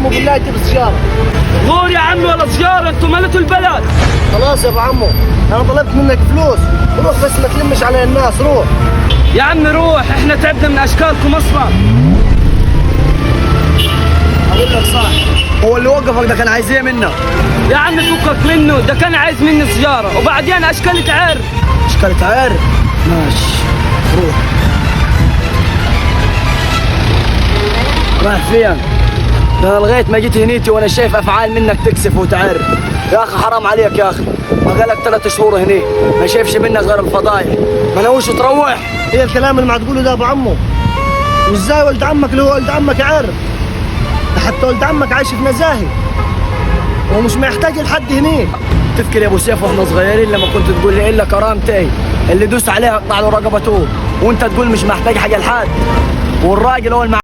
عمو بالله جيب السيارة. غور يا عمي ولا سيارة، انتوا ملتوا البلد. خلاص يا ابو عمو، انا طلبت منك فلوس، روح بس ما تلمش على الناس، روح. يا عمي روح، احنا تعبنا من اشكالكم اصلا. اقول لك صح، هو اللي وقفك ده كان عايز ايه منا؟ يا عمي فكك منه، ده كان عايز مني سيارة وبعدين اشكال تعرف. اشكال تعرف؟ ماشي روح. رايح فين؟ ده انا لغايه ما جيت هنيتي وانا شايف افعال منك تكسف وتعرف. يا اخي حرام عليك يا اخي، بقالك 3 شهور هني ما شايفش منك غير الفضايح، ما ناويش تروح؟ ايه الكلام اللي ما تقوله ده يا ابو عمو؟ وازاي ولد عمك اللي هو ولد عمك يعرف؟ ده حتى ولد عمك عايش في نزاهه ومش محتاج لحد هنيك. تفكر يا ابو سيف واحنا صغيرين لما كنت تقول لي الا كرامتي اللي دوس عليها اقطع له رقبته، وانت تقول مش محتاج حاجه لحد، والراجل هو